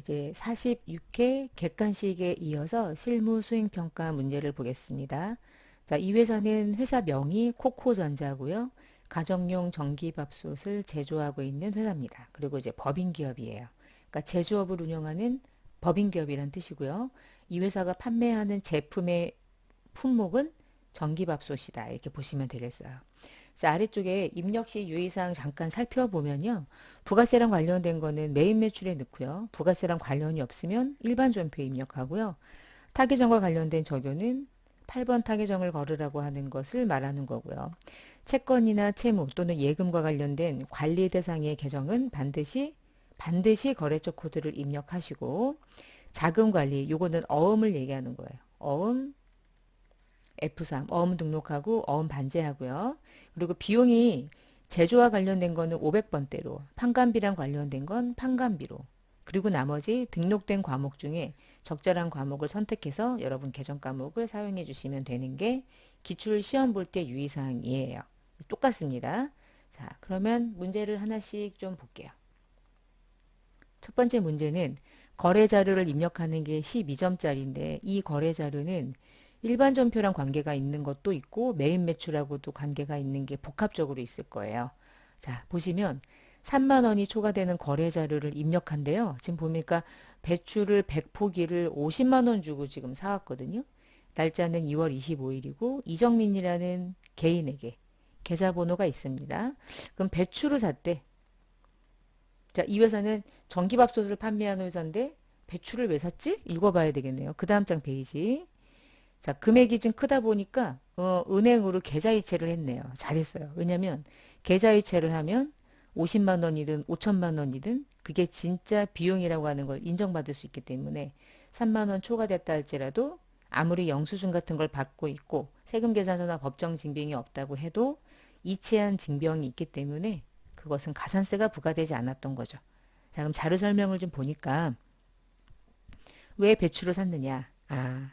이제 46회 객관식에 이어서 실무 수행평가 문제를 보겠습니다. 자, 이 회사는 회사 명이 코코전자고요. 가정용 전기밥솥을 제조하고 있는 회사입니다. 그리고 이제 법인기업이에요. 그러니까 제조업을 운영하는 법인기업이란 뜻이고요. 이 회사가 판매하는 제품의 품목은 전기밥솥이다. 이렇게 보시면 되겠어요. 그래서 아래쪽에 입력 시 유의사항 잠깐 살펴보면요. 부가세랑 관련된 거는 메인 매출에 넣고요. 부가세랑 관련이 없으면 일반 존표에 입력하고요. 타계정과 관련된 적용은 8번 타계정을 걸으라고 하는 것을 말하는 거고요. 채권이나 채무 또는 예금과 관련된 관리 대상의 계정은 반드시 거래처 코드를 입력하시고 자금 관리 요거는 어음을 얘기하는 거예요. 어음 F3 어음 등록하고 어음 반제하고요. 그리고 비용이 제조와 관련된 거는 500번대로, 판관비랑 관련된 건 판관비로, 그리고 나머지 등록된 과목 중에 적절한 과목을 선택해서 여러분 계정 과목을 사용해 주시면 되는 게 기출 시험 볼 때 유의사항이에요. 똑같습니다. 자, 그러면 문제를 하나씩 좀 볼게요. 첫 번째 문제는 거래 자료를 입력하는 게 12점짜리인데 이 거래 자료는 일반 전표랑 관계가 있는 것도 있고 메인 매출하고도 관계가 있는 게 복합적으로 있을 거예요. 자, 보시면 3만 원이 초과되는 거래 자료를 입력한대요. 지금 보니까 배추를 100포기를 50만 원 주고 지금 사왔거든요. 날짜는 2월 25일이고 이정민이라는 개인에게 계좌번호가 있습니다. 그럼 배추를 샀대. 자, 이 회사는 전기밥솥을 판매하는 회사인데 배추를 왜 샀지? 읽어봐야 되겠네요. 그 다음 장 페이지. 자, 금액이 좀 크다 보니까 은행으로 계좌이체를 했네요. 잘했어요. 왜냐면 계좌이체를 하면 50만 원이든 5천만 원이든 그게 진짜 비용이라고 하는 걸 인정받을 수 있기 때문에 3만 원 초과됐다 할지라도 아무리 영수증 같은 걸 받고 있고 세금 계산서나 법정 증빙이 없다고 해도 이체한 증명이 있기 때문에 그것은 가산세가 부과되지 않았던 거죠. 자, 그럼 자료 설명을 좀 보니까 왜 배추를 샀느냐? 아,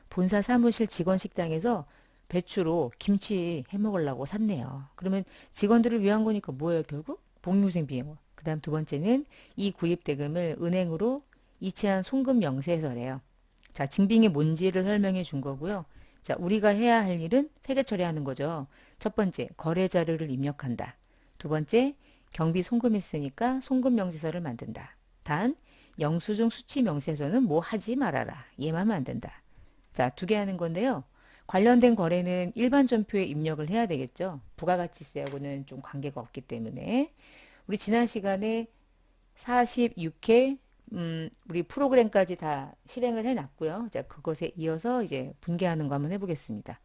본사 사무실 직원 식당에서 배추로 김치 해 먹으려고 샀네요. 그러면 직원들을 위한 거니까 뭐예요, 결국? 복리후생 비용. 그 다음 두 번째는 이 구입 대금을 은행으로 이체한 송금 명세서래요. 자, 증빙이 뭔지를 설명해 준 거고요. 자, 우리가 해야 할 일은 회계 처리하는 거죠. 첫 번째, 거래 자료를 입력한다. 두 번째, 경비 송금했으니까 송금 명세서를 만든다. 단, 영수증 수치 명세서는 뭐 하지 말아라. 얘만 하면 안 된다. 자, 두 개 하는 건데요. 관련된 거래는 일반 전표에 입력을 해야 되겠죠. 부가가치세하고는 좀 관계가 없기 때문에. 우리 지난 시간에 46회 우리 프로그램까지 다 실행을 해놨고요. 자, 그것에 이어서 이제 분개하는 거 한번 해보겠습니다.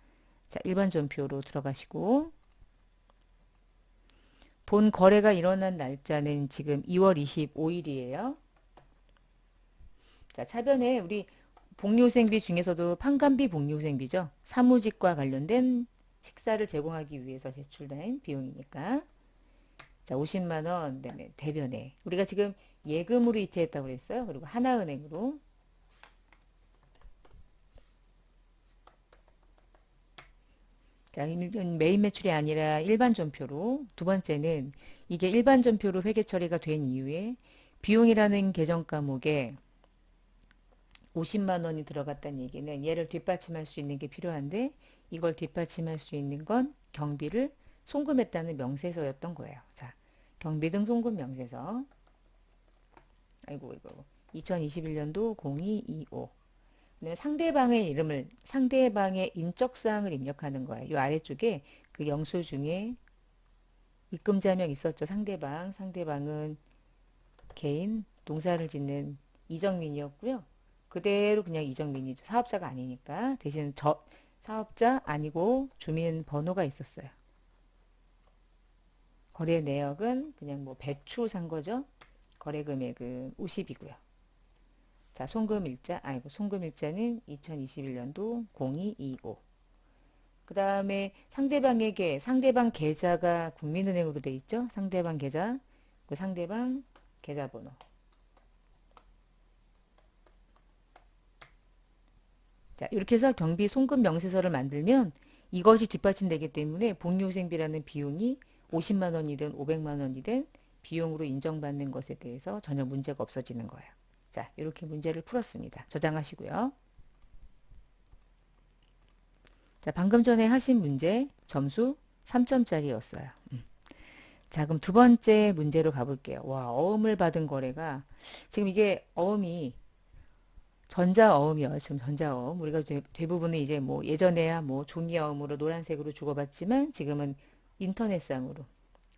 자, 일반 전표로 들어가시고 본 거래가 일어난 날짜는 지금 2월 25일이에요. 자, 차변에 우리 복리후생비 중에서도 판관비 복리후생비죠. 사무직과 관련된 식사를 제공하기 위해서 제출된 비용이니까. 자, 50만 원, 그다음에 대변에. 우리가 지금 예금으로 이체했다고 그랬어요. 그리고 하나은행으로. 자, 이건 메인 매출이 아니라 일반 전표로. 두 번째는 이게 일반 전표로 회계 처리가 된 이후에 비용이라는 계정 과목에 50만 원이 들어갔다는 얘기는 얘를 뒷받침할 수 있는 게 필요한데 이걸 뒷받침할 수 있는 건 경비를 송금했다는 명세서였던 거예요. 자, 경비 등 송금 명세서. 아이고 이거 2021년도 0225. 그다음에 상대방의 이름을 상대방의 인적사항을 입력하는 거예요. 이 아래쪽에 그 영수증에 입금자명 있었죠. 상대방은 개인 농사를 짓는 이정민이었고요. 그대로 그냥 이정민이죠. 사업자가 아니니까. 대신 저 사업자 아니고 주민번호가 있었어요. 거래 내역은 그냥 뭐 배추 산 거죠. 거래 금액은 50이고요. 자, 송금일자는 2021년도 0225. 그 다음에 상대방 계좌가 국민은행으로 돼 있죠. 상대방 계좌, 그 상대방 계좌번호. 자, 이렇게 해서 경비 송금 명세서를 만들면 이것이 뒷받침되기 때문에 복리후생비라는 비용이 50만 원이든 500만 원이든 비용으로 인정받는 것에 대해서 전혀 문제가 없어지는 거예요. 자, 이렇게 문제를 풀었습니다. 저장하시고요. 자, 방금 전에 하신 문제 점수 3점짜리였어요. 자, 그럼 두 번째 문제로 가볼게요. 와, 어음을 받은 거래가 지금 이게 어음이 전자어음이요. 지금 전자어음. 우리가 대부분은 이제 뭐 예전에야 뭐 종이어음으로 노란색으로 주고받지만 지금은 인터넷상으로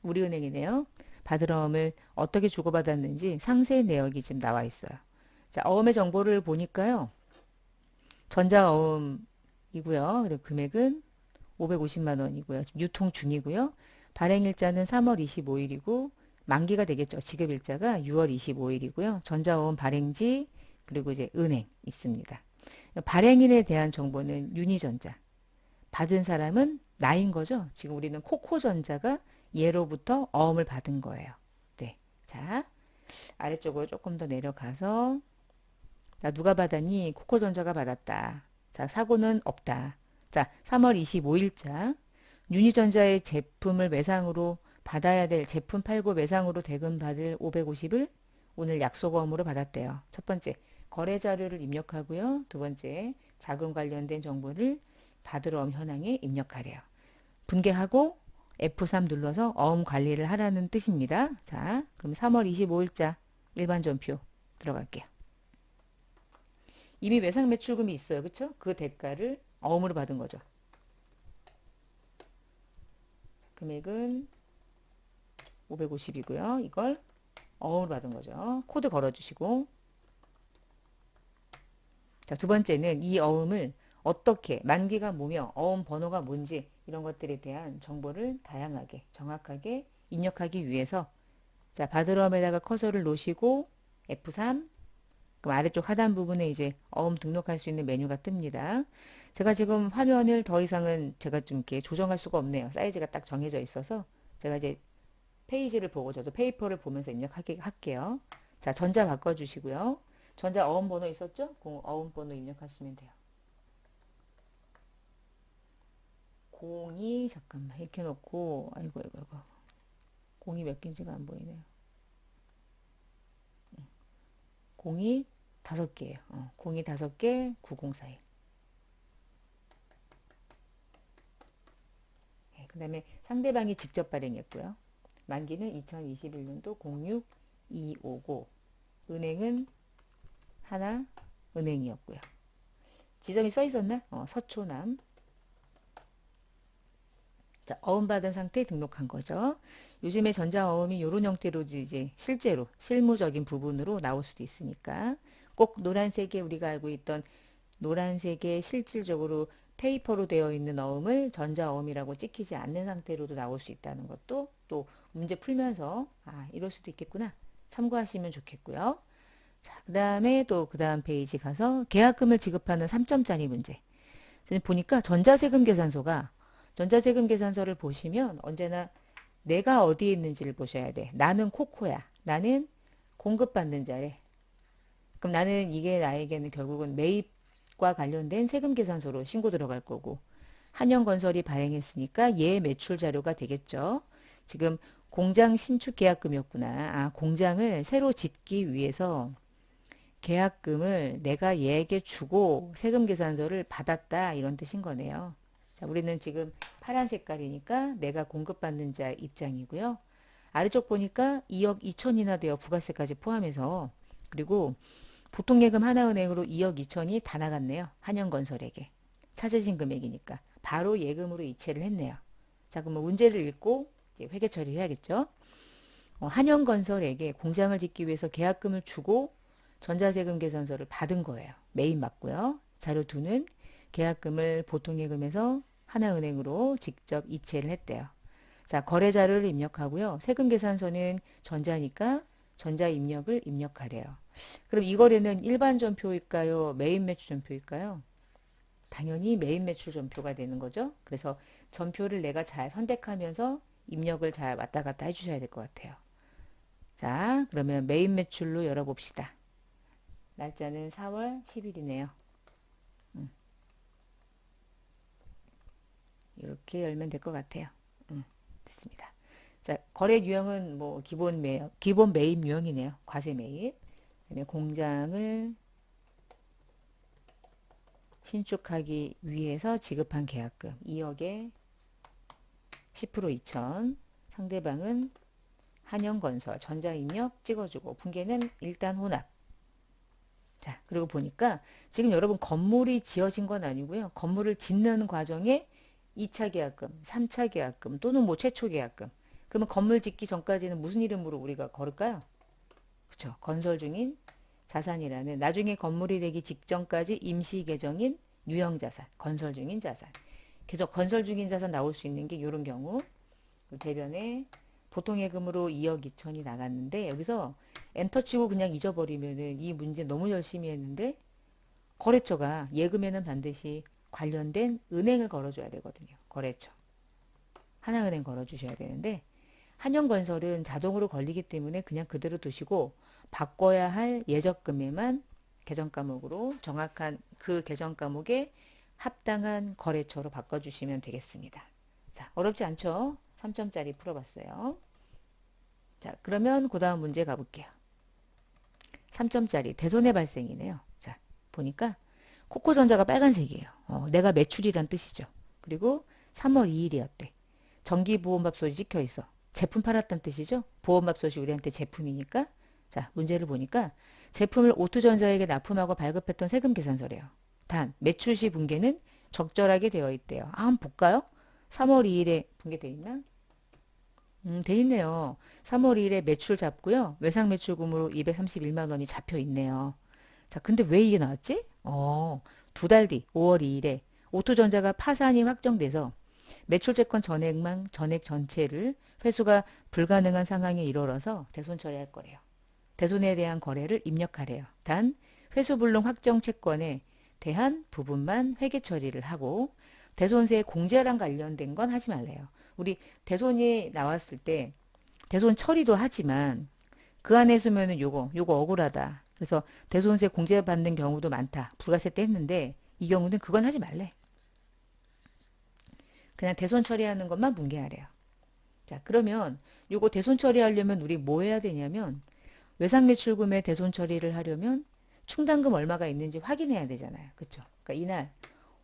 우리은행이네요. 받을 어음을 어떻게 주고받았는지 상세 내역이 지금 나와 있어요. 자, 어음의 정보를 보니까요. 전자어음이고요. 그리고 금액은 550만 원이고요. 유통 중이고요. 발행일자는 3월 25일이고 만기가 되겠죠. 지급일자가 6월 25일이고요. 전자어음 발행지 그리고 이제 은행 있습니다. 발행인에 대한 정보는 유니전자. 받은 사람은 나인 거죠. 지금 우리는 코코전자가 얘로부터 어음을 받은 거예요. 네. 자, 아래쪽으로 조금 더 내려가서 자, 누가 받았니? 코코전자가 받았다. 자, 사고는 없다. 자, 3월 25일자 유니전자의 제품을 매상으로 받아야 될 제품 팔고 매상으로 대금받을 550을 오늘 약속어음으로 받았대요. 첫 번째, 거래 자료를 입력하고요. 두 번째, 자금 관련된 정보를 받을 어음 현황에 입력하래요. 분개하고 F3 눌러서 어음 관리를 하라는 뜻입니다. 자, 그럼 3월 25일자 일반 전표 들어갈게요. 이미 매상 매출금이 있어요. 그쵸? 그 대가를 어음으로 받은 거죠. 금액은 550이고요. 이걸 어음으로 받은 거죠. 코드 걸어주시고 자, 두 번째는 이 어음을 어떻게 만기가 뭐며 어음 번호가 뭔지 이런 것들에 대한 정보를 다양하게 정확하게 입력하기 위해서 자, 받을 어음에다가 커서를 놓으시고 F3 그럼 아래쪽 하단 부분에 이제 어음 등록할 수 있는 메뉴가 뜹니다. 제가 지금 화면을 더 이상은 제가 좀 이렇게 조정할 수가 없네요. 사이즈가 딱 정해져 있어서 제가 이제 페이지를 보고 저도 페이퍼를 보면서 입력하게 할게요. 자, 전자 바꿔주시고요. 전자 어음 번호 있었죠? 어음 번호 입력하시면 돼요. 02 잠깐만 이렇게 놓고 아이고 아이고 아이고 02 몇 개인지가 안 보이네요. 02 5개예요. 02 5개 9041. 네, 그 다음에 상대방이 직접 발행했고요. 만기는 2021년도 06259. 은행은 하나 은행이었고요. 지점이 써 있었나? 서초남. 자, 어음받은 상태 등록한 거죠. 요즘에 전자어음이 이런 형태로 이제 실제로 실무적인 부분으로 나올 수도 있으니까 꼭 노란색에 우리가 알고 있던 노란색에 실질적으로 페이퍼로 되어 있는 어음을 전자어음이라고 찍히지 않는 상태로도 나올 수 있다는 것도 또 문제 풀면서 아, 이럴 수도 있겠구나 참고하시면 좋겠고요. 자, 그 다음에 또 그 다음 페이지 가서 계약금을 지급하는 3점짜리 문제. 지금 보니까 전자세금 계산서를 보시면 언제나 내가 어디에 있는지를 보셔야 돼. 나는 코코야. 나는 공급받는 자래. 그럼 나는 이게 나에게는 결국은 매입과 관련된 세금 계산서로 신고 들어갈 거고 한영건설이 발행했으니까 얘 매출 자료가 되겠죠. 지금 공장 신축 계약금이었구나. 아, 공장을 새로 짓기 위해서 계약금을 내가 얘에게 주고 세금 계산서를 받았다 이런 뜻인 거네요. 자, 우리는 지금 파란 색깔이니까 내가 공급받는 자 입장이고요. 아래쪽 보니까 2억 2천이나 되어 부가세까지 포함해서 그리고 보통예금 하나은행으로 2억 2천이 다 나갔네요. 한영건설에게. 차재진 금액이니까 바로 예금으로 이체를 했네요. 자, 그럼 문제를 읽고 이제 회계 처리해야겠죠. 한영건설에게 공장을 짓기 위해서 계약금을 주고 전자세금 계산서를 받은 거예요. 매입 맞고요. 자료 2는 계약금을 보통예금에서 하나은행으로 직접 이체를 했대요. 자, 거래 자료를 입력하고요. 세금 계산서는 전자니까 전자 입력을 입력하래요. 그럼 이 거래는 일반 전표일까요? 매입 매출 전표일까요? 당연히 매입 매출 전표가 되는 거죠. 그래서 전표를 내가 잘 선택하면서 입력을 잘 왔다 갔다 해주셔야 될 것 같아요. 자, 그러면 매입 매출로 열어봅시다. 날짜는 4월 10일이네요. 이렇게 열면 될 것 같아요. 됐습니다. 자, 거래 유형은 뭐 기본 매입 유형이네요. 과세 매입. 그다음에 공장을 신축하기 위해서 지급한 계약금 2억에 10% 2천. 상대방은 한영건설 전자입력 찍어주고 분계는 일단 혼합. 자, 그리고 보니까 지금 여러분 건물이 지어진 건 아니고요. 건물을 짓는 과정에 2차 계약금, 3차 계약금 또는 뭐 최초 계약금. 그러면 건물 짓기 전까지는 무슨 이름으로 우리가 걸을까요? 그쵸. 건설 중인 자산이라는 나중에 건물이 되기 직전까지 임시 계정인 유형 자산, 건설 중인 자산. 계속 건설 중인 자산 나올 수 있는 게 이런 경우. 대변에 보통 예금으로 2억 2천이 나갔는데 여기서 엔터 치고 그냥 잊어버리면은 이 문제 너무 열심히 했는데 거래처가 예금에는 반드시 관련된 은행을 걸어줘야 되거든요. 거래처. 하나은행 걸어주셔야 되는데 한영건설은 자동으로 걸리기 때문에 그냥 그대로 두시고 바꿔야 할 예적금에만 계정 과목으로 정확한 그 계정 과목에 합당한 거래처로 바꿔주시면 되겠습니다. 자, 어렵지 않죠? 3점짜리 풀어봤어요. 자, 그러면 그 다음 문제 가볼게요. 3점짜리 대손해 발생이네요. 자, 보니까 코코전자가 빨간색이에요. 내가 매출이란 뜻이죠. 그리고 3월 2일이었대. 정기보험밥솥이 찍혀 있어. 제품 팔았다는 뜻이죠. 보험밥솥이 우리한테 제품이니까. 자, 문제를 보니까 제품을 오투전자에게 납품하고 발급했던 세금 계산서래요. 단 매출 시 분계는 적절하게 되어 있대요. 한번 볼까요? 3월 2일에 분계되어 있나? 돼 있네요. 3월 2일에 매출 잡고요. 외상 매출금으로 231만 원이 잡혀 있네요. 자, 근데 왜 이게 나왔지? 2달 뒤 5월 2일에 오토전자가 파산이 확정돼서 매출채권 전액만 전액 전체를 회수가 불가능한 상황에 이르러서 대손 처리할 거래요. 대손에 대한 거래를 입력하래요. 단 회수불능 확정 채권에 대한 부분만 회계 처리를 하고 대손세 공제랑 관련된 건 하지 말래요. 우리 대손이 나왔을 때 대손 처리도 하지만 그 안에 있으면은 요거 억울하다. 그래서 대손세 공제받는 경우도 많다. 부가세 때 했는데 이 경우는 그건 하지 말래. 그냥 대손 처리하는 것만 분개하래요. 자, 그러면 요거 대손 처리하려면 우리 뭐 해야 되냐면 외상매출금의 대손 처리를 하려면 충당금 얼마가 있는지 확인해야 되잖아요. 그쵸? 그러니까 이날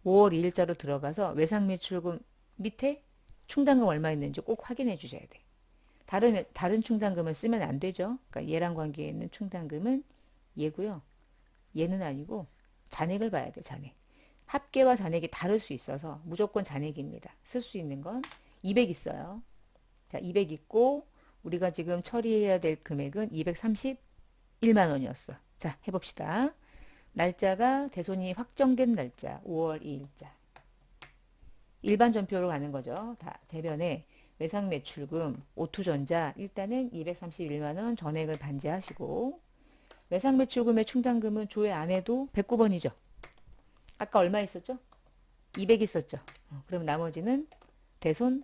5월 2일자로 들어가서 외상매출금 밑에 충당금 얼마 있는지 꼭 확인해 주셔야 돼. 다른 충당금을 쓰면 안 되죠. 그러니까 얘랑 관계에 있는 충당금은 얘고요. 얘는 아니고 잔액을 봐야 돼, 잔액. 합계와 잔액이 다를 수 있어서 무조건 잔액입니다. 쓸 수 있는 건 200 있어요. 자, 200 있고 우리가 지금 처리해야 될 금액은 231만 원이었어. 자, 해봅시다. 날짜가 대손이 확정된 날짜 5월 2일자. 일반 전표로 가는 거죠. 다 대변에 외상 매출금 오투전자 일단은 231만 원 전액을 반제하시고 외상 매출금의 충당금은 조회 안 해도 109번이죠. 아까 얼마 있었죠? 200 있었죠. 그럼 나머지는 대손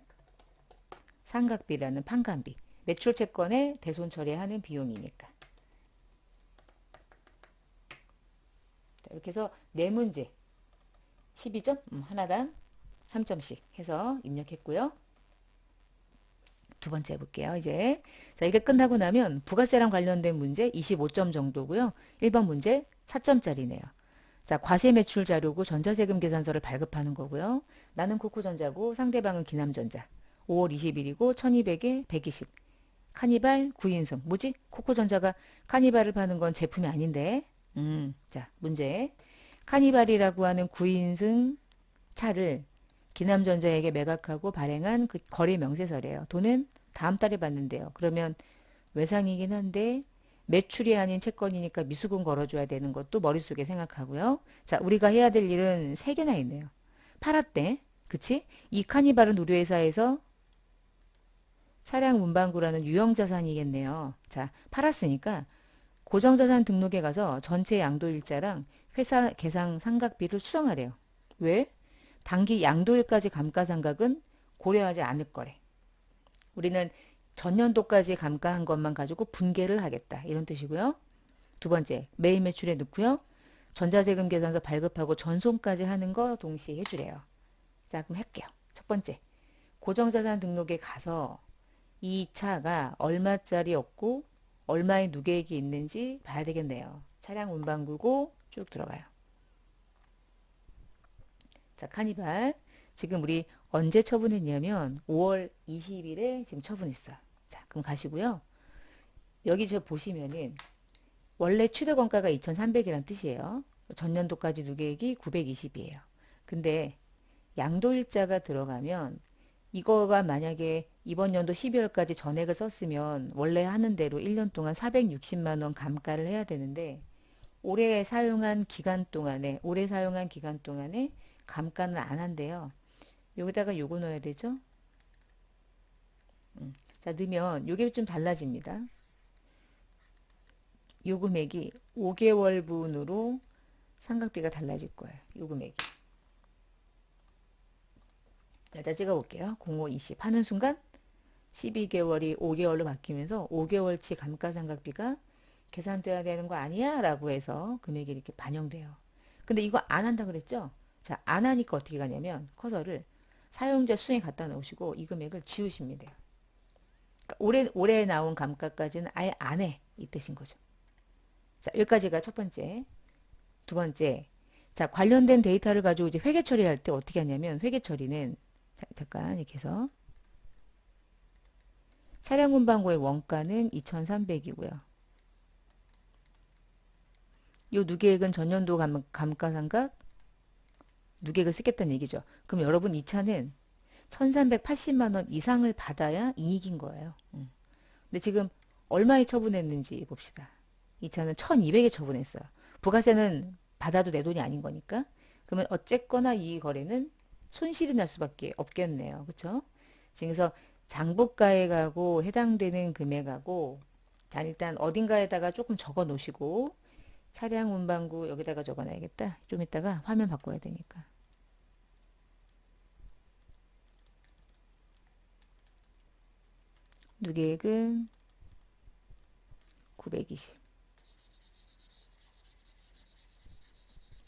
상각비라는 판관비. 매출 채권에 대손 처리하는 비용이니까. 이렇게 해서 네 문제 12점 하나당 3점씩 해서 입력했고요. 두 번째 해볼게요. 이제 자, 이게 끝나고 나면 부가세랑 관련된 문제 25점 정도고요. 1번 문제 4점짜리네요. 자, 과세 매출 자료고 전자세금 계산서를 발급하는 거고요. 나는 코코전자고 상대방은 기남전자. 5월 20일이고 1200에 120. 카니발 9인승. 뭐지? 코코전자가 카니발을 파는 건 제품이 아닌데. 자, 문제. 카니발이라고 하는 9인승 차를 기남전자에게 매각하고 발행한 그 거래 명세서래요. 돈은 다음 달에 받는데요. 그러면 외상이긴 한데 매출이 아닌 채권이니까 미수금 걸어줘야 되는 것도 머릿속에 생각하고요. 자, 우리가 해야 될 일은 3개나 있네요. 팔았대. 그치? 이 카니발은 우리 회사에서 차량 문방구라는 유형자산이겠네요. 자, 팔았으니까 고정자산 등록에 가서 전체 양도일자랑 회사 계상 상각비를 수정하래요. 왜? 단기 양도일까지 감가상각은 고려하지 않을 거래. 우리는 전년도까지 감가한 것만 가지고 분계를 하겠다. 이런 뜻이고요. 두 번째, 매일 매출에 넣고요. 전자세금 계산서 발급하고 전송까지 하는 거 동시에 해주래요. 자, 그럼 할게요. 첫 번째, 고정자산 등록에 가서 이 차가 얼마짜리였고 얼마의 누계액이 있는지 봐야 되겠네요. 차량 운반구고 쭉 들어가요. 자, 카니발. 지금 우리 언제 처분했냐면 5월 20일에 지금 처분했어요. 자, 그럼 가시고요. 여기 저 보시면은 원래 취득원가가 2,300이란 뜻이에요. 전년도까지 누계액이 920이에요. 근데 양도일자가 들어가면 이거가 만약에 이번 연도 12월까지 전액을 썼으면 원래 하는 대로 1년 동안 460만 원 감가를 해야 되는데 올해 사용한 기간 동안에 감가는 안 한대요. 여기다가 요거 넣어야 되죠? 자, 넣으면 요게 좀 달라집니다. 요 금액이 5개월분으로 상각비가 달라질 거예요. 요 금액이. 일단 찍어볼게요. 0520 하는 순간 12개월이 5개월로 바뀌면서 5개월치 감가상각비가 계산돼야 되는 거 아니야? 라고 해서 금액이 이렇게 반영돼요. 근데 이거 안 한다 그랬죠? 자, 안 하니까 어떻게 가냐면 커서를 사용자 수에 갖다 놓으시고 이 금액을 지우시면 돼요. 그러니까 올해 나온 감가까지는 아예 안 해. 이 뜻인 거죠. 자, 여기까지가 첫 번째. 두 번째. 자, 관련된 데이터를 가지고 이제 회계 처리할 때 어떻게 하냐면 회계 처리는 잠깐 이렇게 해서 차량 운반고의 원가는 2,300이고요. 요 누계액은 전년도 감가상각 누계액을 쓰겠다는 얘기죠. 그럼 여러분 이 차는 1,380만 원 이상을 받아야 이익인 거예요. 근데 지금 얼마에 처분했는지 봅시다. 이 차는 1,200에 처분했어요. 부가세는 받아도 내 돈이 아닌 거니까. 그러면 어쨌거나 이 거래는 손실이 날 수밖에 없겠네요. 그렇죠? 그래서 장부가액하고 해당되는 금액하고 자, 일단 어딘가에다가 조금 적어 놓으시고 차량 운반구 여기다가 적어 놔야겠다. 좀 이따가 화면 바꿔야 되니까. 누계액은 920.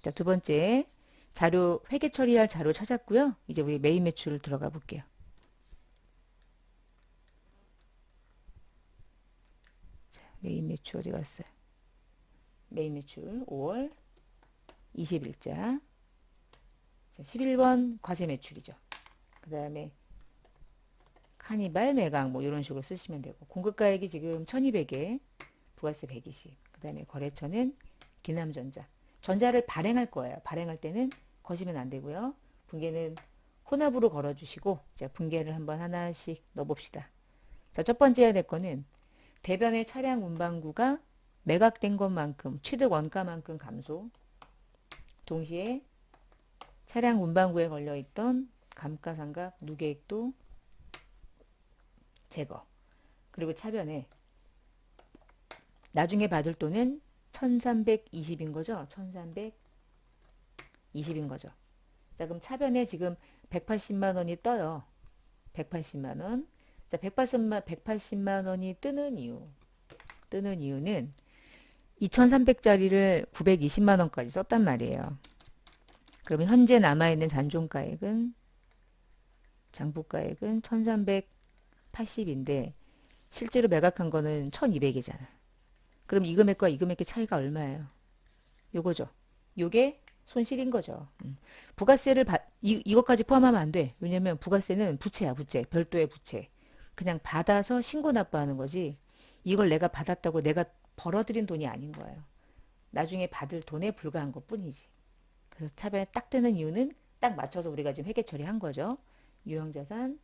자, 두 번째 자료 회계 처리할 자료 찾았고요. 이제 우리 메인 매출 들어가 볼게요. 자, 메인 매출 어디 갔어요? 메인 매출 5월 20일자. 자, 11번 과세 매출이죠. 그 다음에 카니발 매각 뭐 이런 식으로 쓰시면 되고 공급가액이 지금 1200에 부가세 120. 그 다음에 거래처는 기남전자. 전자를 발행할 거예요. 발행할 때는 거시면 안 되고요. 분계는 혼합으로 걸어주시고 자, 분계를 한번 하나씩 넣어봅시다. 자, 첫 번째 해야 될 거는 대변의 차량 운반구가 매각된 것만큼 취득 원가만큼 감소. 동시에 차량 운반구에 걸려있던 감가상각 누계액도 제거. 그리고 차변에 나중에 받을 돈은 1320인 거죠. 1320인 거죠. 자, 그럼 차변에 지금 180만 원이 떠요. 180만 원. 자, 180만 원이 뜨는 이유는 2,300짜리를 920만 원까지 썼단 말이에요. 그러면 현재 남아있는 장부가액은 1380인데 실제로 매각한 거는 1200이잖아. 그럼 이 금액과 이 금액의 차이가 얼마예요? 요거죠. 요게 손실인 거죠. 부가세를 이것까지 포함하면 안 돼. 왜냐면 부가세는 부채야, 부채. 별도의 부채. 그냥 받아서 신고 납부하는 거지. 이걸 내가 받았다고 내가 벌어들인 돈이 아닌 거예요. 나중에 받을 돈에 불과한 것 뿐이지. 그래서 차변에 딱 뜨는 이유는 딱 맞춰서 우리가 지금 회계 처리한 거죠. 유형자산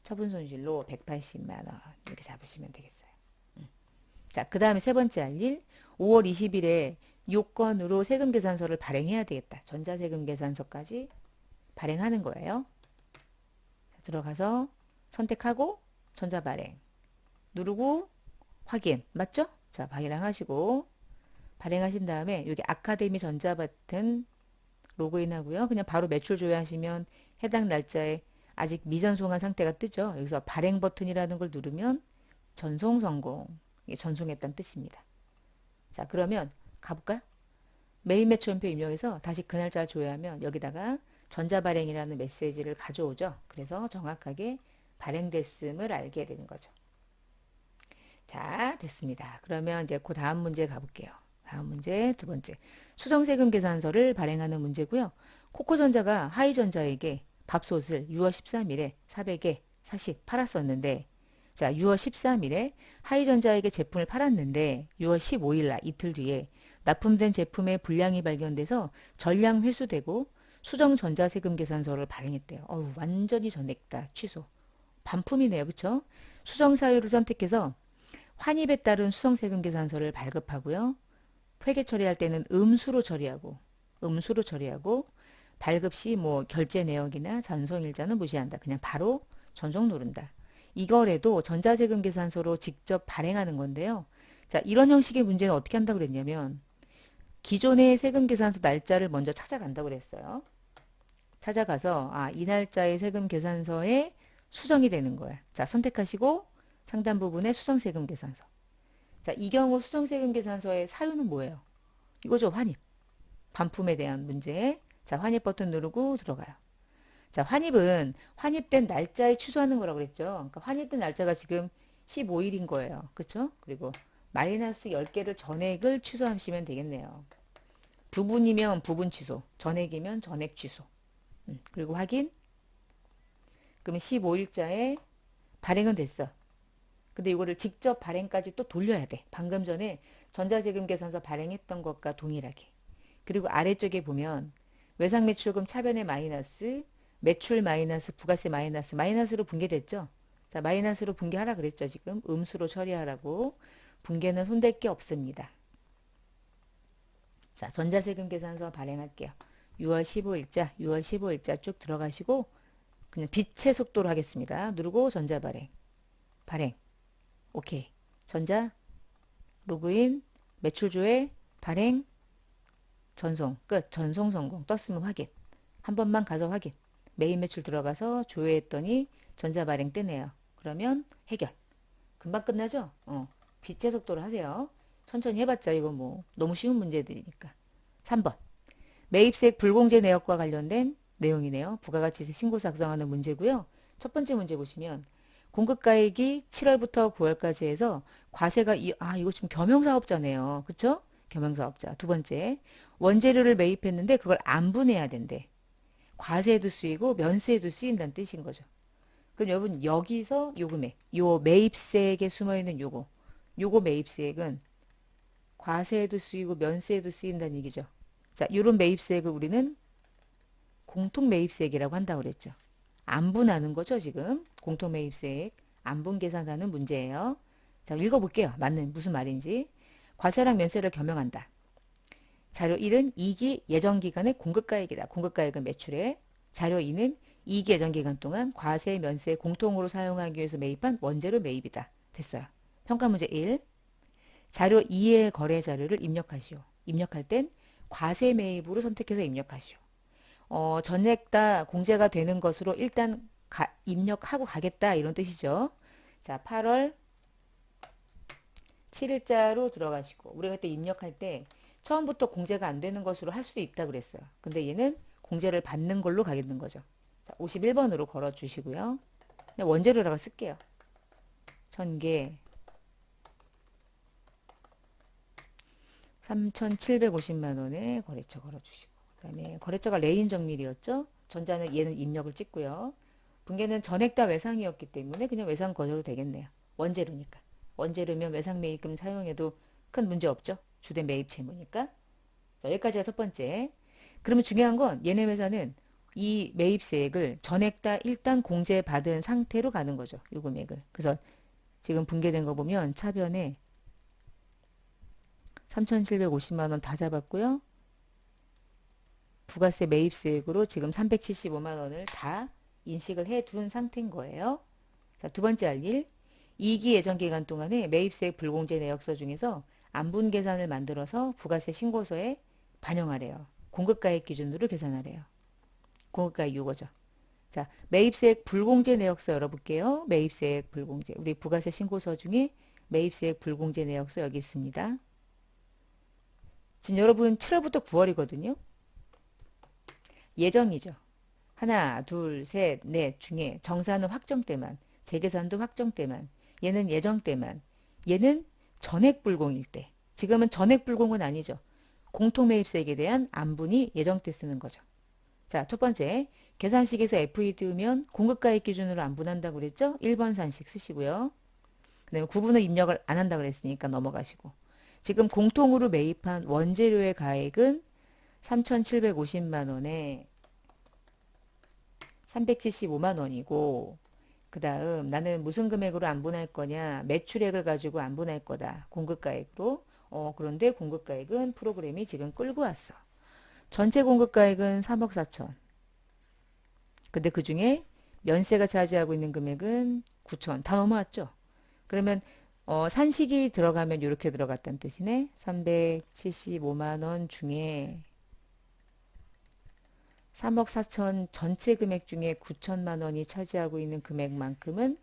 처분손실로 180만 원 이렇게 잡으시면 되겠어요. 자, 그 다음에 세 번째 할 일, 5월 20일에 요건으로 세금계산서를 발행해야 되겠다. 전자세금계산서까지 발행하는 거예요. 자, 들어가서 선택하고 전자발행 누르고 확인 맞죠? 자, 발행하시고 발행하신 다음에 여기 아카데미 전자 버튼 로그인 하고요. 그냥 바로 매출 조회하시면 해당 날짜에 아직 미전송한 상태가 뜨죠. 여기서 발행 버튼이라는 걸 누르면 전송 성공. 이게 전송했다는 뜻입니다. 자, 그러면 가볼까요? 메인 매출표 입력해서 다시 그 날짜를 조회하면 여기다가 전자발행이라는 메시지를 가져오죠. 그래서 정확하게 발행됐음을 알게 되는 거죠. 자, 됐습니다. 그러면 이제 그 다음 문제 가볼게요. 다음 문제 두 번째. 수정세금 계산서를 발행하는 문제고요. 코코전자가 하이전자에게 밥솥을 6월 13일에 400에 사씩 팔았었는데 자, 6월 13일에 하이전자에게 제품을 팔았는데 6월 15일 날 이틀 뒤에 납품된 제품의 불량이 발견돼서 전량 회수되고 수정전자세금 계산서를 발행했대요. 어우, 완전히 전액다. 취소. 반품이네요. 그쵸? 수정사유를 선택해서 환입에 따른 수정세금 계산서를 발급하고요. 회계 처리할 때는 음수로 처리하고 발급 시 뭐 결제 내역이나 전송일자는 무시한다. 그냥 바로 전송 누른다. 이거래도 전자세금 계산서로 직접 발행하는 건데요. 자, 이런 형식의 문제는 어떻게 한다고 그랬냐면 기존의 세금 계산서 날짜를 먼저 찾아간다고 그랬어요. 찾아가서 이 날짜의 세금 계산서에 수정이 되는 거야. 자, 선택하시고 상단 부분에 수정세금 계산서. 자, 이 경우 수정세금 계산서의 사유는 뭐예요? 이거죠, 환입. 반품에 대한 문제. 자, 환입 버튼 누르고 들어가요. 자, 환입은 환입된 날짜에 취소하는 거라고 그랬죠. 그러니까 환입된 날짜가 지금 15일인 거예요. 그쵸? 그리고 마이너스 10개를 전액을 취소하시면 되겠네요. 부분이면 부분 취소, 전액이면 전액 취소. 그리고 확인. 그러면 15일자에 발행은 됐어. 근데 이거를 직접 발행까지 또 돌려야 돼. 방금 전에 전자세금 계산서 발행했던 것과 동일하게. 그리고 아래쪽에 보면 외상매출금 차변의 마이너스, 매출 마이너스, 부가세 마이너스, 마이너스로 분계됐죠? 자, 마이너스로 분계하라 그랬죠, 지금. 음수로 처리하라고. 분계는 손댈 게 없습니다. 자, 전자세금 계산서 발행할게요. 6월 15일자, 6월 15일자 쭉 들어가시고 그냥 빛의 속도로 하겠습니다. 누르고 전자 발행. 발행. 오케이. 전자 로그인 매출 조회 발행 전송 끝. 전송 성공 떴으면 확인. 한 번만 가서 확인. 메인 매출 들어가서 조회했더니 전자 발행 뜨네요. 그러면 해결. 금방 끝나죠? 빛의 속도로 하세요. 천천히 해봤자 이거 뭐 너무 쉬운 문제들이니까. 3번. 매입세액 불공제 내역과 관련된 내용이네요. 부가가치세 신고 작성하는 문제고요. 첫 번째 문제 보시면 공급가액이 7월부터 9월까지 해서 과세가 이거 지금 겸용사업자네요. 그쵸? 겸용사업자. 두 번째, 원재료를 매입했는데 그걸 안 분해야 된대. 과세에도 쓰이고 면세에도 쓰인다는 뜻인 거죠. 그럼 여러분 여기서 요 금액, 요 매입세액에 숨어있는 요거 매입세액은 과세에도 쓰이고 면세에도 쓰인다는 얘기죠. 자, 요런 매입세액을 우리는 공통매입세액이라고 한다고 그랬죠. 안분하는 거죠, 지금. 공통매입세액, 안분 계산하는 문제예요. 자, 읽어볼게요. 맞는 무슨 말인지. 과세랑 면세를 겸용한다. 자료 1은 2기 예정기간의 공급가액이다. 공급가액은 매출액. 자료 2는 2기 예정기간 동안 과세, 면세 공통으로 사용하기 위해서 매입한 원재료 매입이다. 됐어요. 평가문제 1. 자료 2의 거래 자료를 입력하시오. 입력할 땐 과세 매입으로 선택해서 입력하시오. 전액 다 공제가 되는 것으로 일단 입력하고 가겠다 이런 뜻이죠. 자, 8월 7일자로 들어가시고 우리가 그때 입력할 때 처음부터 공제가 안 되는 것으로 할 수도 있다 그랬어요. 근데 얘는 공제를 받는 걸로 가겠는 거죠. 자, 51번으로 걸어 주시고요. 원재료라고 쓸게요. 1000개 3,750만 원에 거래처 걸어주시고 그 다음에 거래처가 레인 정밀이었죠. 전자는 얘는 입력을 찍고요. 분계는 전액 다 외상이었기 때문에 그냥 외상 거셔도 되겠네요. 원재료니까. 원재료면 외상 매입금 사용해도 큰 문제 없죠. 주된 매입 채무니까. 자, 여기까지가 첫 번째. 그러면 중요한 건 얘네 회사는 이 매입세액을 전액 다 일단 공제받은 상태로 가는 거죠. 요 금액을. 그래서 지금 분계된 거 보면 차변에 3,750만 원 다 잡았고요. 부가세 매입세액으로 지금 375만 원을 다 인식을 해 둔 상태인 거예요. 자, 두 번째 할 일. 2기 예정 기간 동안에 매입세액 불공제 내역서 중에서 안분 계산을 만들어서 부가세 신고서에 반영하래요. 공급가액 기준으로 계산하래요. 공급가액 요거죠. 자, 매입세액 불공제 내역서 열어볼게요. 매입세액 불공제. 우리 부가세 신고서 중에 매입세액 불공제 내역서 여기 있습니다. 지금 여러분 7월부터 9월이거든요. 예정이죠. 하나, 둘, 셋, 넷 중에 정산은 확정 때만, 재계산도 확정 때만, 얘는 예정 때만 얘는 전액 불공일 때. 지금은 전액 불공은 아니죠. 공통매입세액에 대한 안분이 예정때 쓰는 거죠. 자, 첫 번째. 계산식에서 FE 띄우면 공급가액 기준으로 안분한다고 그랬죠? 1번 산식 쓰시고요. 그 다음에 구분을 입력을 안 한다고 그랬으니까 넘어가시고. 지금 공통으로 매입한 원재료의 가액은 3,750만 원에 375만 원이고, 그 다음 나는 무슨 금액으로 안분할 거냐? 매출액을 가지고 안분할 거다. 공급가액으로. 그런데 공급가액은 프로그램이 지금 끌고 왔어. 전체 공급가액은 3억 4천. 근데 그 중에 면세가 차지하고 있는 금액은 9천. 다 넘어왔죠? 그러면 산식이 들어가면 이렇게 들어갔다는 뜻이네. 375만 원 중에 3억 4천 전체 금액 중에 9천만 원이 차지하고 있는 금액만큼은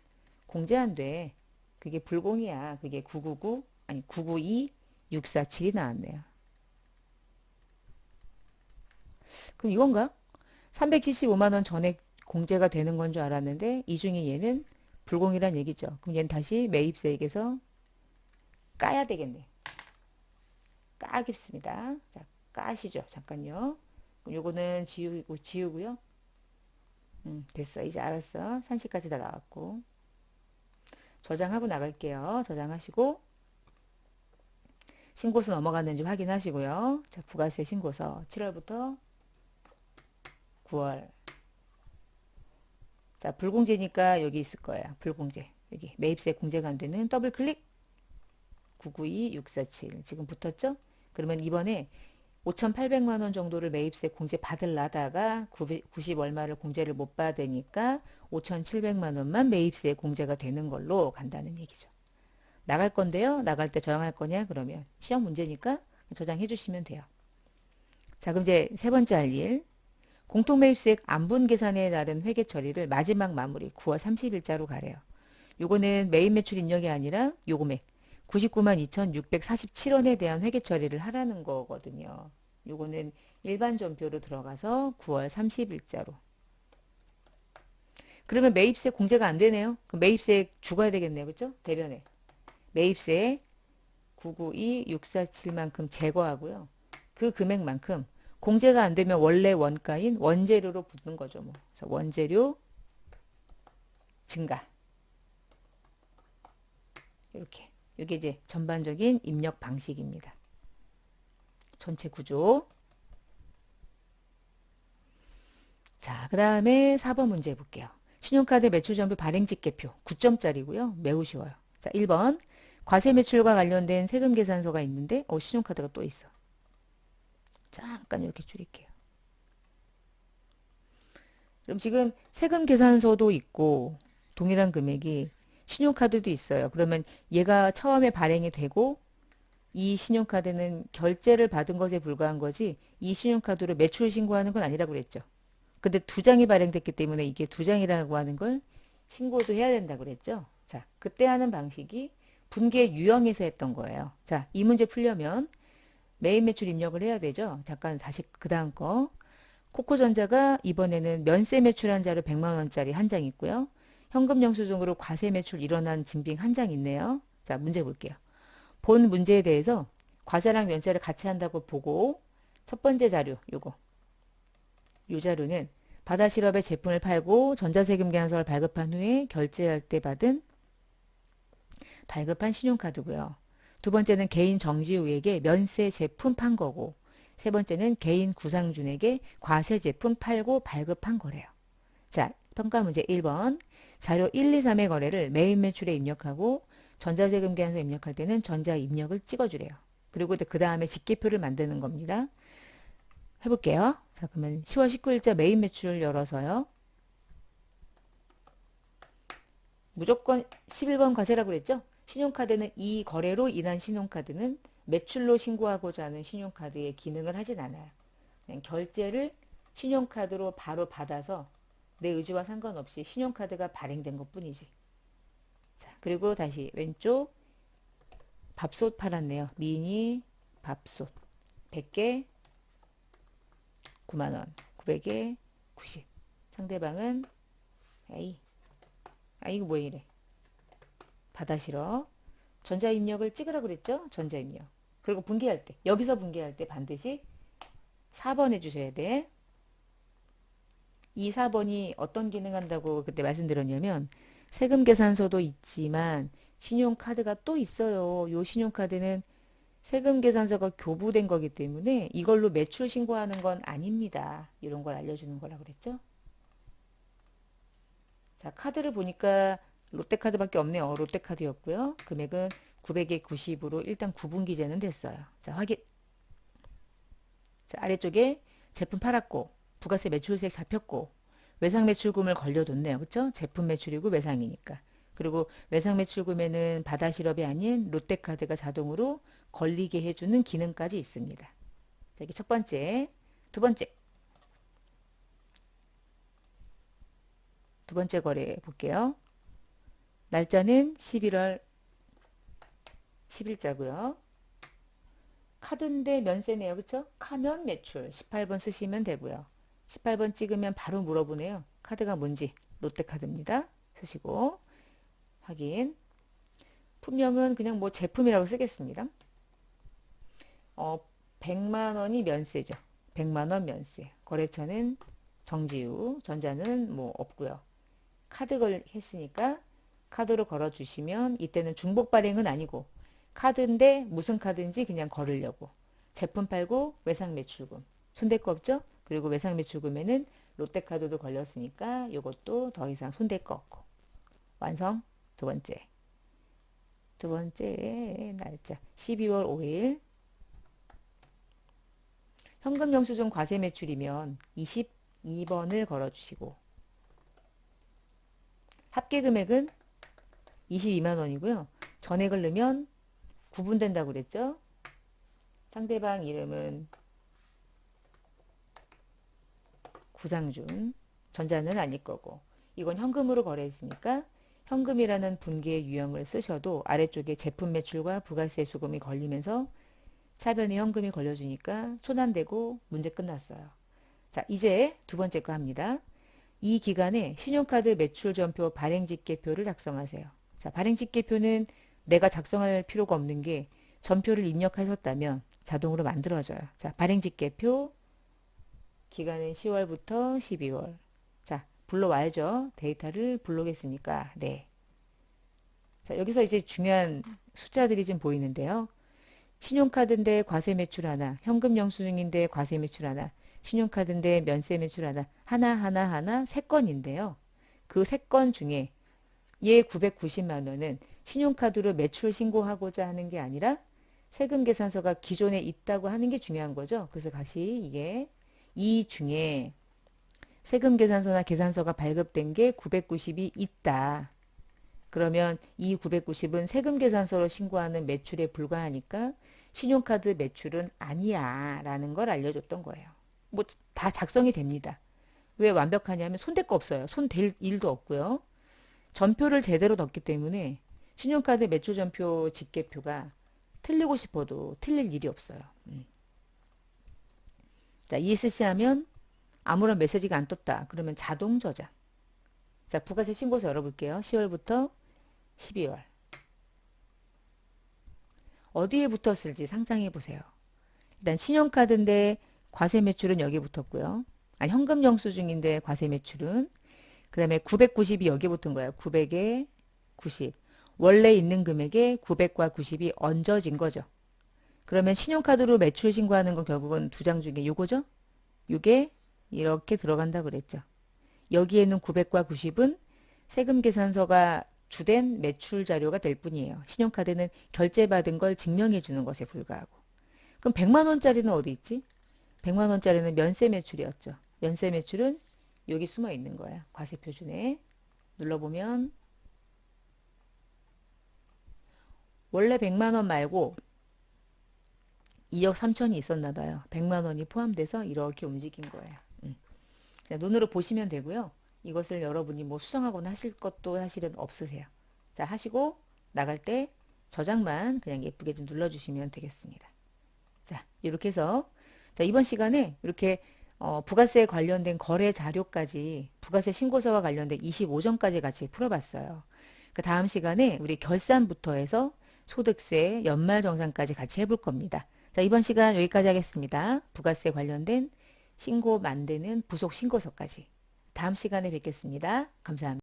공제 안 돼. 그게 불공이야. 그게 999 아니 992 647이 나왔네요. 그럼 이건가? 375만 원 전액 공제가 되는 건 줄 알았는데 이 중에 얘는 불공이란 얘기죠. 그럼 얘는 다시 매입세액에서 까야 되겠네. 까겠습니다. 자, 까시죠. 잠깐요. 그럼 요거는 지우고요. 됐어. 이제 알았어. 산식까지 다 나왔고. 저장하고 나갈게요. 저장하시고 신고서 넘어갔는지 확인하시고요. 자, 부가세 신고서 7월부터 9월. 자, 불공제니까 여기 있을 거예요. 불공제. 여기 매입세 공제가 안 되는 더블 클릭 992 647 지금 붙었죠? 그러면 이번에 5,800만 원 정도를 매입세 공제 받으려다가 90 얼마를 공제를 못 받으니까 5,700만 원만 매입세 공제가 되는 걸로 간다는 얘기죠. 나갈 건데요. 나갈 때 저장할 거냐? 그러면 시험 문제니까 저장해 주시면 돼요. 자, 그럼 이제 세 번째 할 일. 공통매입세액 안분 계산에 따른 회계 처리를 마지막 마무리 9월 30일자로 가래요. 요거는 매입 매출 입력이 아니라 요 금액 99만 2,647원에 대한 회계 처리를 하라는 거거든요. 요거는 일반 전표로 들어가서 9월 30일자로. 그러면 매입세 공제가 안 되네요. 그럼 매입세 죽어야 되겠네요. 그죠? 대변에. 매입세 992, 647만큼 제거하고요. 그 금액만큼 공제가 안 되면 원래 원가인 원재료로 붙는 거죠. 뭐. 원재료 증가. 이렇게. 이게 이제 전반적인 입력 방식입니다. 전체 구조. 자, 그 다음에 4번 문제 볼게요. 신용카드 매출정보 발행집계표 9점짜리고요. 매우 쉬워요. 자, 1번 과세 매출과 관련된 세금 계산서가 있는데 신용카드가 또 있어. 잠깐 이렇게 줄일게요. 그럼 지금 세금 계산서도 있고 동일한 금액이 신용카드도 있어요. 그러면 얘가 처음에 발행이 되고 이 신용카드는 결제를 받은 것에 불과한 거지 이 신용카드로 매출 신고하는 건 아니라고 그랬죠. 근데 두 장이 발행됐기 때문에 이게 두 장이라고 하는 걸 신고도 해야 된다고 그랬죠. 자, 그때 하는 방식이 분계 유형에서 했던 거예요. 자, 이 문제 풀려면 매입 매출 입력을 해야 되죠. 잠깐 다시 그 다음 거. 코코전자가 이번에는 면세 매출한 자료 100만 원짜리 한 장 있고요. 현금 영수증으로 과세 매출 일어난 진빙 한 장 있네요. 자, 문제 볼게요. 본 문제에 대해서 과세랑 면세를 같이 한다고 보고 첫 번째 자료 요거. 요 자료는 바다실업의 제품을 팔고 전자세금 계산서를 발급한 후에 결제할 때 받은 발급한 신용카드고요. 두 번째는 개인 정지우에게 면세 제품 판 거고 세 번째는 개인 구상준에게 과세 제품 팔고 발급한 거래요. 자, 평가 문제 1번. 자료 1, 2, 3의 거래를 매입 매출에 입력하고 전자세금 계산서 입력할 때는 전자 입력을 찍어주래요. 그리고 그 다음에 직계표를 만드는 겁니다. 해볼게요. 자, 그러면 10월 19일자 매입 매출을 열어서요. 무조건 11번 과세라고 그랬죠? 신용카드는 이 거래로 인한 신용카드는 매출로 신고하고자 하는 신용카드의 기능을 하진 않아요. 그냥 결제를 신용카드로 바로 받아서 내 의지와 상관없이 신용카드가 발행된 것 뿐이지. 자, 그리고 다시 왼쪽 밥솥 팔았네요. 미니 밥솥 100개 9만원 900에 90. 상대방은 에이 이거 뭐 이래 바다 싫어 전자입력을 찍으라고 그랬죠? 전자입력. 그리고 분기할 때, 여기서 분기할 때 반드시 4번 해주셔야 돼. 이 4번이 어떤 기능 한다고 그때 말씀드렸냐면 세금 계산서도 있지만 신용카드가 또 있어요. 요 신용카드는 세금 계산서가 교부된 거기 때문에 이걸로 매출 신고하는 건 아닙니다. 이런 걸 알려주는 거라고 그랬죠? 자, 카드를 보니까 롯데카드밖에 없네요. 롯데카드였고요. 금액은 900에 90으로 일단 구분기재는 됐어요. 자, 확인. 자, 아래쪽에 제품 팔았고 부가세 매출세액 잡혔고 외상 매출금을 걸려뒀네요. 그쵸? 제품 매출이고 외상이니까. 그리고 외상 매출금에는 바다 실업이 아닌 롯데카드가 자동으로 걸리게 해주는 기능까지 있습니다. 자, 이게 첫 번째. 두 번째 거래 볼게요. 날짜는 11월 10일자고요. 카드인데 면세네요. 그쵸? 카면 매출 18번 쓰시면 되고요. 18번 찍으면 바로 물어보네요. 카드가 뭔지. 롯데카드입니다. 쓰시고 확인. 품명은 그냥 뭐 제품이라고 쓰겠습니다. 100만 원이 면세죠. 100만 원 면세. 거래처는 정지우. 전자는 뭐 없고요. 카드 걸 했으니까 카드로 걸어주시면 이때는 중복 발행은 아니고 카드인데 무슨 카드인지 그냥 걸으려고. 제품 팔고 외상 매출금. 손댈 거 없죠? 그리고 외상 매출금에는 롯데카드도 걸렸으니까 이것도 더 이상 손댈 거 없고. 완성. 두 번째. 두 번째 날짜 12월 5일. 현금 영수증 과세 매출이면 22번을 걸어주시고 합계 금액은 22만 원이고요. 전액을 넣으면 구분된다고 그랬죠? 상대방 이름은 구상준. 전자는 아닐 거고. 이건 현금으로 거래했으니까 현금이라는 분기의 유형을 쓰셔도 아래쪽에 제품 매출과 부가세 수금이 걸리면서 차변에 현금이 걸려주니까 손 안 대고 문제 끝났어요. 자, 이제 두 번째 거 합니다. 이 기간에 신용카드 매출 전표 발행집계표를 작성하세요. 자, 발행집계표는 내가 작성할 필요가 없는 게 전표를 입력하셨다면 자동으로 만들어져요. 자, 발행집계표 기간은 10월부터 12월. 자, 불러와야죠. 데이터를 불러오겠습니까? 네. 자, 여기서 이제 중요한 숫자들이 좀 보이는데요. 신용카드인데 과세 매출 하나, 현금 영수증인데 과세 매출 하나, 신용카드인데 면세 매출 하나, 하나, 세 건인데요. 그 세 건 중에 얘 990만 원은 신용카드로 매출 신고하고자 하는 게 아니라 세금 계산서가 기존에 있다고 하는 게 중요한 거죠. 그래서 다시 이게 이 중에 세금 계산서나 계산서가 발급된 게 990이 있다. 그러면 이 990은 세금 계산서로 신고하는 매출에 불과하니까 신용카드 매출은 아니야 라는 걸 알려줬던 거예요. 뭐 다 작성이 됩니다. 왜 완벽하냐면 손댈 거 없어요. 손댈 일도 없고요. 전표를 제대로 넣었기 때문에 신용카드 매출 전표 집계표가 틀리고 싶어도 틀릴 일이 없어요. 자, ESC 하면 아무런 메시지가 안 떴다. 그러면 자동 저장. 자, 부가세 신고서 열어볼게요. 10월부터 12월. 어디에 붙었을지 상상해 보세요. 일단 신용카드인데 과세 매출은 여기 붙었고요. 아니, 현금 영수증인데 과세 매출은 그 다음에 990이 여기 붙은 거예요. 900에 90. 원래 있는 금액에 900과 90이 얹어진 거죠. 그러면 신용카드로 매출 신고하는 건 결국은 두 장 중에 요거죠? 요게 이렇게 들어간다 그랬죠. 여기에는 900과 90은 세금 계산서가 주된 매출 자료가 될 뿐이에요. 신용카드는 결제받은 걸 증명해 주는 것에 불과하고. 그럼 100만 원짜리는 어디 있지? 100만 원짜리는 면세 매출이었죠. 면세 매출은 여기 숨어 있는 거야. 과세 표준에. 눌러보면 원래 100만 원 말고 2억 3천이 있었나 봐요. 100만 원이 포함돼서 이렇게 움직인 거예요. 그냥 눈으로 보시면 되고요. 이것을 여러분이 뭐 수정하거나 하실 것도 사실은 없으세요. 자, 하시고 나갈 때 저장만 그냥 예쁘게 좀 눌러주시면 되겠습니다. 자, 이렇게 해서 자, 이번 시간에 이렇게 부가세에 관련된 거래 자료까지 부가세 신고서와 관련된 25점까지 같이 풀어봤어요. 그 다음 시간에 우리 결산부터 해서 소득세, 연말정산까지 같이 해볼 겁니다. 자, 이번 시간 여기까지 하겠습니다. 부가세 관련된 신고 만드는 부속 신고서까지. 다음 시간에 뵙겠습니다. 감사합니다.